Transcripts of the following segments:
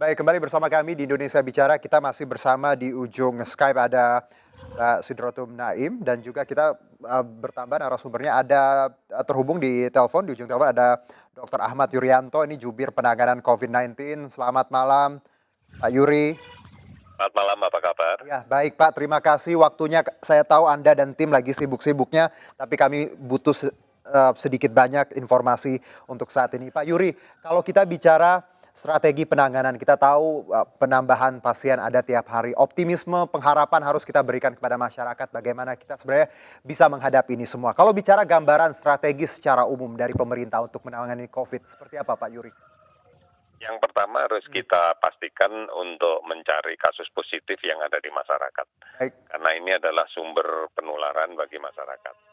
Baik, kembali bersama kami di Indonesia Bicara. Kita masih bersama di ujung Skype ada Mbak Sidrotum Naim dan juga kita bertambah narasumbernya ada terhubung di telepon, di ujung telepon ada Dr. Ahmad Yuryanto, ini jubir penanganan COVID-19. Selamat malam, Pak Yuri. Selamat malam, apa kabar? Ya, baik Pak, terima kasih waktunya. Saya tahu Anda dan tim lagi sibuk-sibuknya, tapi kami butuh sedikit banyak informasi untuk saat ini. Pak Yuri, kalau kita bicara strategi penanganan, kita tahu penambahan pasien ada tiap hari. Optimisme, pengharapan harus kita berikan kepada masyarakat bagaimana kita sebenarnya bisa menghadapi ini semua. Kalau bicara gambaran strategis secara umum dari pemerintah untuk menangani COVID, seperti apa Pak Yuri? Yang pertama harus kita pastikan untuk mencari kasus positif yang ada di masyarakat. Baik. Karena ini adalah sumber penularan bagi masyarakat.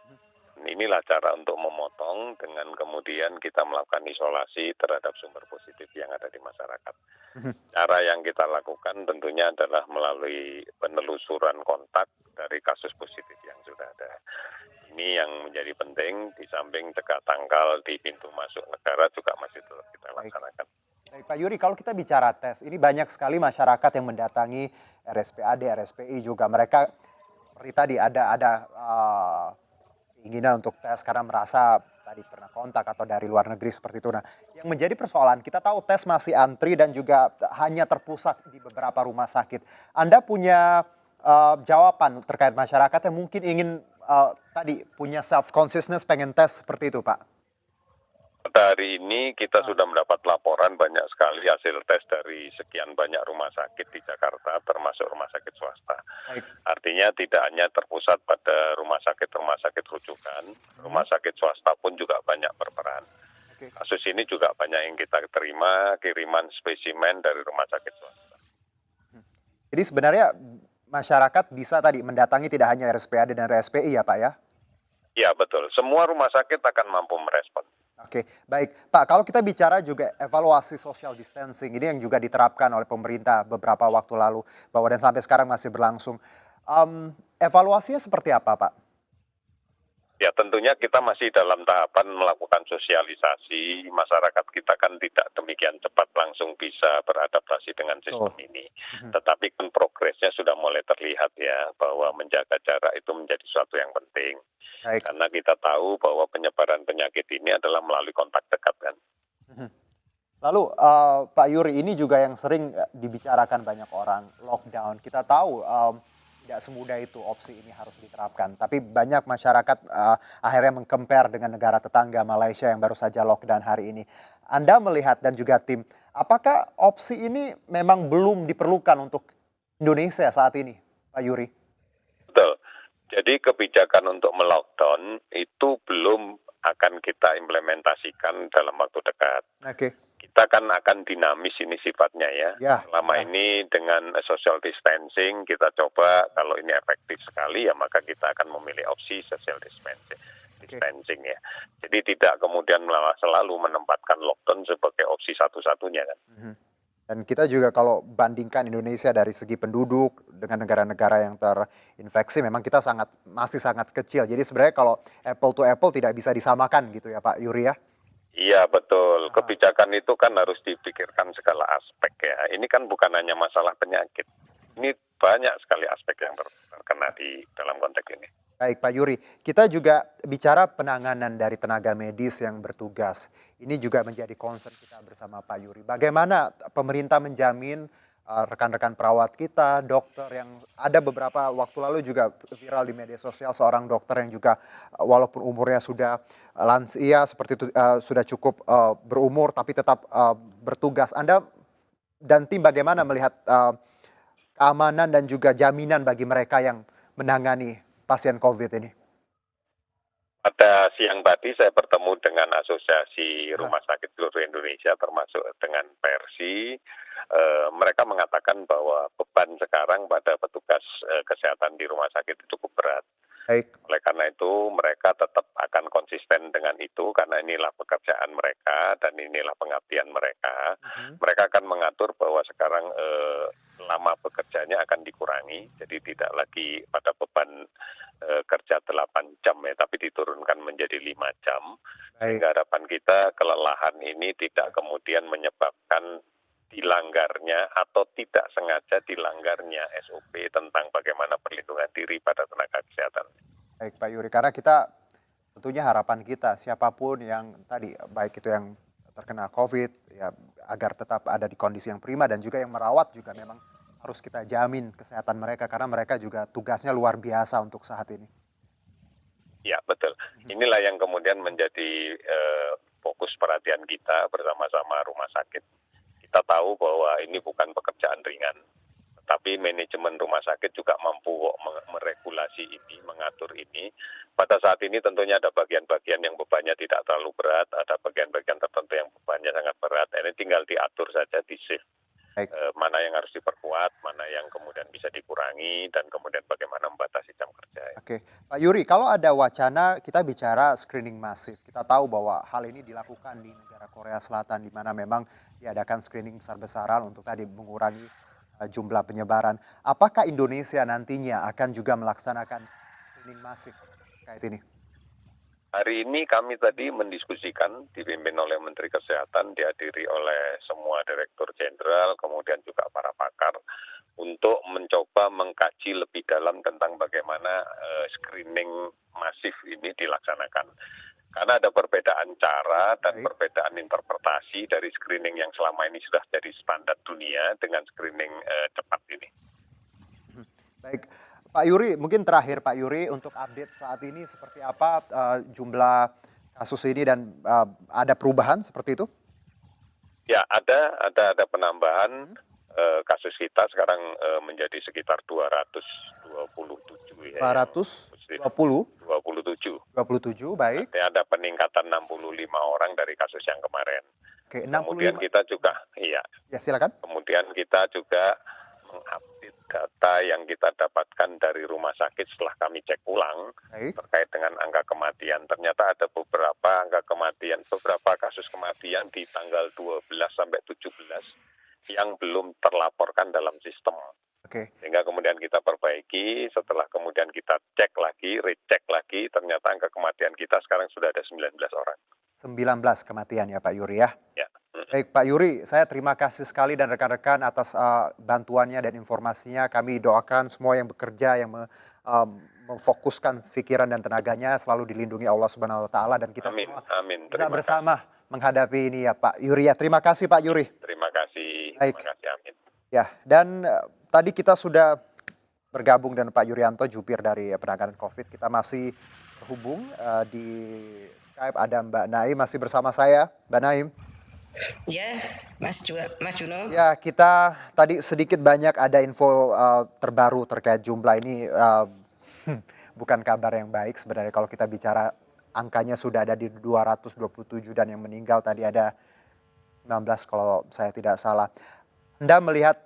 Inilah cara untuk memotong dengan kemudian kita melakukan isolasi terhadap sumber positif yang ada di masyarakat. Cara yang kita lakukan tentunya adalah melalui penelusuran kontak dari kasus positif yang sudah ada. Ini yang menjadi penting, di samping cegah tangkal di pintu masuk negara juga masih tetap kita laksanakan. Baik, Pak Yuri, kalau kita bicara tes, ini banyak sekali masyarakat yang mendatangi RSPAD, RSPI juga. Mereka seperti tadi ada keinginan untuk tes karena merasa tadi pernah kontak atau dari luar negeri seperti itu. Nah, yang menjadi persoalan, kita tahu tes masih antri dan juga hanya terpusat di beberapa rumah sakit. Anda punya jawaban terkait masyarakat yang mungkin ingin tadi punya self consciousness pengen tes seperti itu, Pak? Hari ini kita sudah mendapat laporan banyak sekali hasil tes dari sekian banyak rumah sakit di Jakarta, termasuk rumah sakit swasta. Baik. Artinya tidak hanya terpusat pada rumah sakit rujukan, rumah sakit swasta pun juga banyak berperan. Oke. Kasus ini juga banyak yang kita terima, kiriman spesimen dari rumah sakit swasta. Jadi sebenarnya masyarakat bisa tadi mendatangi tidak hanya RSPAD dan RSPI ya Pak ya? Iya betul, semua rumah sakit akan mampu merespon. Oke, baik. Pak, kalau kita bicara juga evaluasi social distancing, ini yang juga diterapkan oleh pemerintah beberapa waktu lalu, bahwa dan sampai sekarang masih berlangsung. Evaluasinya seperti apa, Pak? Ya tentunya kita masih dalam tahapan melakukan sosialisasi, masyarakat kita kan tidak demikian cepat langsung bisa beradaptasi dengan sistem ini. Tetapi kan progresnya sudah mulai terlihat ya, bahwa menjaga jarak itu menjadi sesuatu yang penting. Baik. Karena kita tahu bahwa penyebaran penyakit ini adalah melalui kontak dekat kan. Lalu Pak Yuri, ini juga yang sering dibicarakan banyak orang, lockdown. Kita tahu tidak semudah itu opsi ini harus diterapkan. Tapi banyak masyarakat akhirnya meng-compare dengan negara tetangga Malaysia yang baru saja lockdown hari ini. Anda melihat dan juga tim, apakah opsi ini memang belum diperlukan untuk Indonesia saat ini, Pak Yuri? Betul. Jadi kebijakan untuk melockdown itu belum akan kita implementasikan dalam waktu dekat. Oke. Kita kan akan dinamis ini sifatnya ya. Selama Ya. ini dengan social distancing kita coba kalau ini efektif sekali ya maka kita akan memilih opsi social distancing ya. Jadi tidak kemudian selalu menempatkan lockdown sebagai opsi satu-satunya kan. Dan kita juga kalau bandingkan Indonesia dari segi penduduk dengan negara-negara yang terinfeksi memang kita masih sangat kecil. Jadi sebenarnya kalau apple to apple tidak bisa disamakan gitu ya Pak Yuri ya. Iya betul, kebijakan itu kan harus dipikirkan segala aspek ya. Ini kan bukan hanya masalah penyakit, ini banyak sekali aspek yang terkena di dalam konteks ini. Baik Pak Yuri, kita juga bicara penanganan dari tenaga medis yang bertugas. Ini juga menjadi concern kita bersama Pak Yuri. Bagaimana pemerintah menjamin rekan-rekan perawat kita, dokter yang ada beberapa waktu lalu juga viral di media sosial seorang dokter yang juga walaupun umurnya sudah lansia seperti itu sudah cukup berumur tapi tetap bertugas. Anda dan tim bagaimana melihat keamanan dan juga jaminan bagi mereka yang menangani pasien COVID ini? Pada siang tadi saya bertemu dengan Asosiasi Rumah Sakit Seluruh Indonesia termasuk dengan Persi. Mereka mengatakan bahwa beban sekarang pada petugas kesehatan di rumah sakit itu cukup berat. Baik. Oleh karena itu mereka tetap akan konsisten dengan itu karena inilah pekerjaan mereka dan inilah pengabdian mereka. Mereka akan mengatur bahwa sekarang lama bekerjanya akan dikurangi, jadi tidak lagi pada beban kerja 8 jam ya, tapi diturunkan menjadi 5 jam. Sehingga harapan kita kelelahan ini tidak kemudian menyebabkan dilanggarnya atau tidak sengaja dilanggarnya SOP tentang bagaimana perlindungan diri pada tenaga kesehatan. Baik Pak Yuri, karena kita tentunya harapan kita siapapun yang tadi baik itu yang terkena COVID ya agar tetap ada di kondisi yang prima dan juga yang merawat juga memang harus kita jamin kesehatan mereka karena mereka juga tugasnya luar biasa untuk saat ini. Ya, betul. Inilah yang kemudian menjadi fokus perhatian kita bersama-sama rumah sakit. Kita tahu bahwa ini bukan pekerjaan ringan, tetapi manajemen rumah sakit juga mampu meregulasi ini, mengatur ini. Pada saat ini tentunya ada bagian-bagian yang bebannya tidak terlalu berat, ada bagian-bagian tertentu yang bebannya sangat berat. Ini tinggal diatur saja, di shift. Baik. Mana yang harus diperkuat, mana yang kemudian bisa dikurangi, dan kemudian bagaimana membatasi jam kerja. Oke, Pak Yuri, kalau ada wacana kita bicara screening masif, kita tahu bahwa hal ini dilakukan di negara Korea Selatan di mana memang diadakan screening besar-besaran untuk tadi mengurangi jumlah penyebaran. Apakah Indonesia nantinya akan juga melaksanakan screening masif terkait ini? Hari ini kami tadi mendiskusikan, dipimpin oleh Menteri Kesehatan, dihadiri oleh semua Direktur Jenderal, kemudian juga para pakar, untuk mencoba mengkaji lebih dalam tentang bagaimana screening masif ini dilaksanakan. Karena ada perbedaan cara dan perbedaan interpretasi dari screening yang selama ini sudah jadi standar dunia dengan screening cepat ini. Baik. Pak Yuri, mungkin terakhir Pak Yuri untuk update saat ini seperti apa jumlah kasus ini dan ada perubahan seperti itu? Ya, ada penambahan kasus kita sekarang menjadi sekitar 227 ya. 220? 27. 27, baik. Artinya ada peningkatan 65 orang dari kasus yang kemarin. Oke, 65. Kemudian kita juga, Ya, silakan. Kemudian kita juga mengupdate data yang kita dapatkan dari rumah sakit setelah kami cek ulang terkait dengan angka kematian. Ternyata ada beberapa angka kematian, beberapa kasus kematian di tanggal 12 sampai 17 yang belum terlaporkan dalam sistem. Sehingga kemudian kita perbaiki, setelah kemudian kita cek lagi, recek lagi, ternyata angka kematian kita sekarang sudah ada 19 orang. 19 kematian ya Pak Yuri ya? Ya. Baik Pak Yuri, saya terima kasih sekali dan rekan-rekan atas bantuannya dan informasinya. Kami doakan semua yang bekerja, yang memfokuskan pikiran dan tenaganya selalu dilindungi Allah Subhanahu wa Ta'ala dan kita semua bisa bersama menghadapi ini ya Pak Yuri ya. Terima kasih Pak Yuri. Terima kasih. Baik. Terima kasih, amin. Ya, dan tadi kita sudah bergabung dengan Pak Yurianto, jubir dari penanganan COVID. Kita masih terhubung di Skype, ada Mbak Naim masih bersama saya. Mbak Naim. Ya, Mas Juno. Ya, kita tadi sedikit banyak ada info terbaru terkait jumlah ini. Bukan kabar yang baik sebenarnya kalau kita bicara angkanya sudah ada di 227 dan yang meninggal tadi ada 19 kalau saya tidak salah. Anda melihat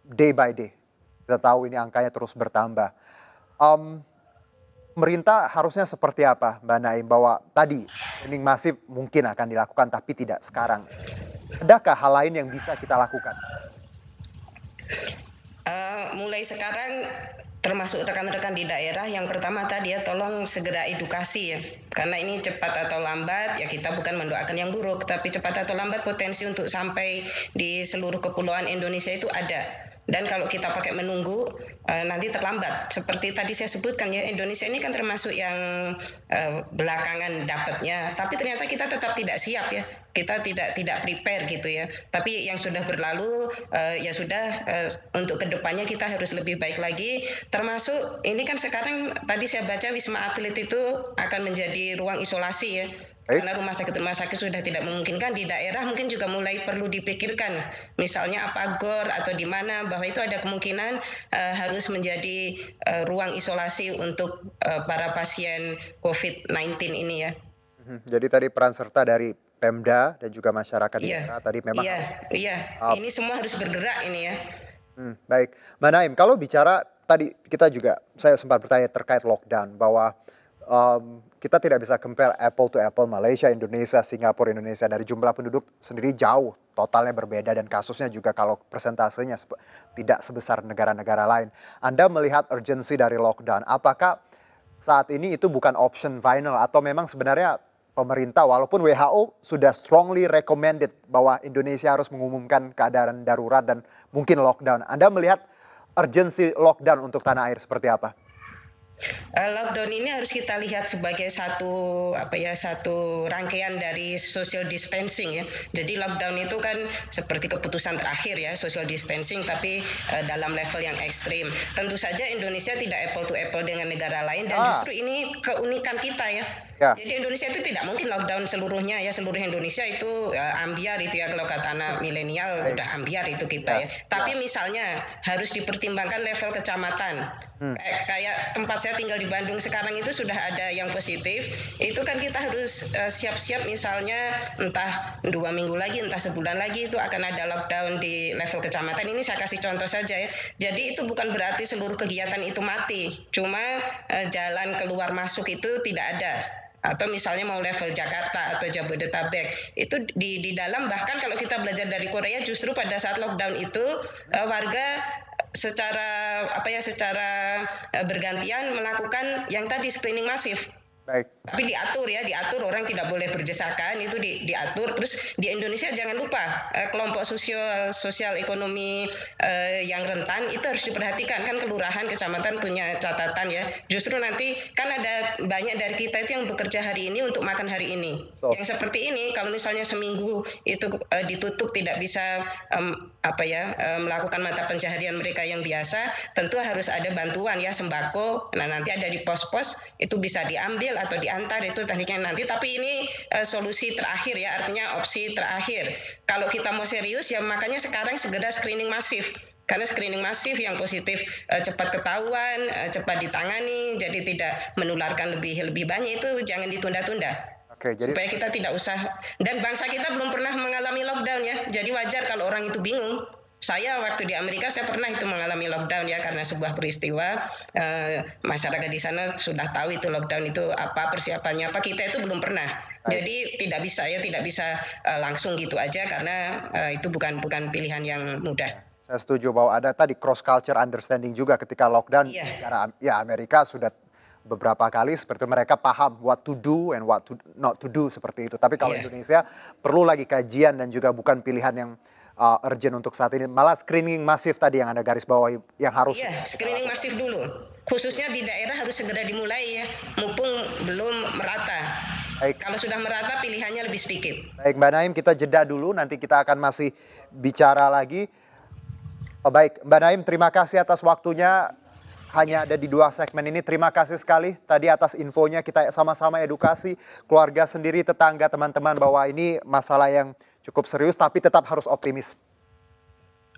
day by day, kita tahu ini angkanya terus bertambah. Pemerintah harusnya seperti apa Mbak Naim, bahwa tadi screening masif mungkin akan dilakukan tapi tidak sekarang. Adakah hal lain yang bisa kita lakukan? Mulai sekarang termasuk rekan-rekan di daerah, yang pertama tadi ya, tolong segera edukasi ya. Karena ini cepat atau lambat, ya kita bukan mendoakan yang buruk, tapi cepat atau lambat potensi untuk sampai di seluruh kepulauan Indonesia itu ada. Dan kalau kita pakai menunggu, nanti terlambat. Seperti tadi saya sebutkan ya, Indonesia ini kan termasuk yang belakangan dapatnya, tapi ternyata kita tetap tidak siap ya. Kita tidak prepare gitu ya. Tapi yang sudah berlalu ya sudah, untuk kedepannya kita harus lebih baik lagi. Termasuk ini kan sekarang tadi saya baca Wisma Atlet itu akan menjadi ruang isolasi ya. Karena rumah sakit sudah tidak memungkinkan, di daerah mungkin juga mulai perlu dipikirkan. Misalnya apa GOR atau di mana, bahwa itu ada kemungkinan harus menjadi ruang isolasi untuk para pasien COVID-19 ini ya. Jadi tadi peran serta dari Pemda dan juga masyarakat daerah tadi memang harus. Ini semua harus bergerak ini ya. Baik, Mbak Naim, kalau bicara tadi kita juga, saya sempat bertanya terkait lockdown bahwa kita tidak bisa compare apple to apple Malaysia, Indonesia, Singapura, Indonesia. Dari jumlah penduduk sendiri jauh, totalnya berbeda dan kasusnya juga kalau persentasenya tidak sebesar negara-negara lain. Anda melihat urgensi dari lockdown, apakah saat ini itu bukan option final atau memang sebenarnya pemerintah walaupun WHO sudah strongly recommended bahwa Indonesia harus mengumumkan keadaan darurat dan mungkin lockdown. Anda melihat urgensi lockdown untuk tanah air seperti apa? Lockdown ini harus kita lihat sebagai satu rangkaian dari social distancing ya. Jadi lockdown itu kan seperti keputusan terakhir ya, social distancing, tapi dalam level yang ekstrim. Tentu saja Indonesia tidak apple to apple dengan negara lain, dan justru ini keunikan kita ya. Ya. Jadi Indonesia itu tidak mungkin lockdown seluruhnya ya, seluruh Indonesia itu ambiar itu ya, kalau kata anak milenial udah ambiar itu kita ya. Tapi misalnya harus dipertimbangkan level kecamatan. Kayak tempat saya tinggal di Bandung sekarang itu sudah ada yang positif, itu kan kita harus siap-siap, misalnya entah 2 minggu lagi, entah sebulan lagi itu akan ada lockdown di level kecamatan. Ini saya kasih contoh saja ya. Jadi itu bukan berarti seluruh kegiatan itu mati, cuma jalan keluar masuk itu tidak ada. Atau misalnya mau level Jakarta atau Jabodetabek, itu di dalam, bahkan kalau kita belajar dari Korea, justru pada saat lockdown itu warga secara bergantian melakukan yang tadi screening masif. Baik. Tapi diatur orang tidak boleh berdesakan, itu diatur. Terus di Indonesia jangan lupa kelompok sosial ekonomi yang rentan itu harus diperhatikan, kan kelurahan, kecamatan punya catatan ya. Justru nanti kan ada banyak dari kita itu yang bekerja hari ini untuk makan hari ini. Yang seperti ini kalau misalnya seminggu itu ditutup, tidak bisa melakukan mata pencaharian mereka yang biasa, tentu harus ada bantuan ya, sembako. Nah, nanti ada di pos-pos, itu bisa diambil atau diantar, itu tekniknya nanti. Tapi ini solusi terakhir ya, artinya opsi terakhir. Kalau kita mau serius ya, makanya sekarang segera screening masif. Karena screening masif yang positif cepat ketahuan, cepat ditangani, jadi tidak menularkan lebih banyak, itu jangan ditunda-tunda. Oke, jadi supaya kita tidak usah, dan bangsa kita belum pernah mengalami lockdown ya, jadi wajar kalau orang itu bingung. Saya waktu di Amerika saya pernah itu mengalami lockdown ya, karena sebuah peristiwa masyarakat di sana sudah tahu itu lockdown itu apa, persiapannya apa, kita itu belum pernah. Jadi tidak bisa langsung gitu aja, karena itu bukan pilihan yang mudah. Saya setuju bahwa ada tadi cross culture understanding juga ketika lockdown. Negara Amerika sudah beberapa kali seperti mereka paham what to do and what to not to do seperti itu. Tapi kalau Indonesia perlu lagi kajian dan juga bukan pilihan yang urgent untuk saat ini. Malah screening masif tadi yang Anda garis bawahi yang harus. Iya, screening masif dulu. Khususnya di daerah harus segera dimulai ya, mumpung belum merata. Baik. Kalau sudah merata pilihannya lebih sedikit. Baik, Mbak Naim, kita jeda dulu, nanti kita akan masih bicara lagi. Baik, Mbak Naim, terima kasih atas waktunya. Hanya ada di 2 segmen ini. Terima kasih sekali tadi atas infonya. Kita sama-sama edukasi keluarga sendiri, tetangga, teman-teman bahwa ini masalah yang cukup serius tapi tetap harus optimis.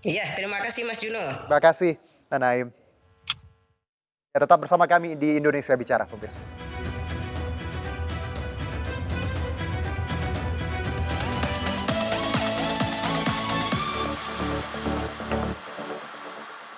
Iya, terima kasih Mas Juno. Terima kasih, Mbak Naim. Ya, tetap bersama kami di Indonesia Bicara, pemirsa.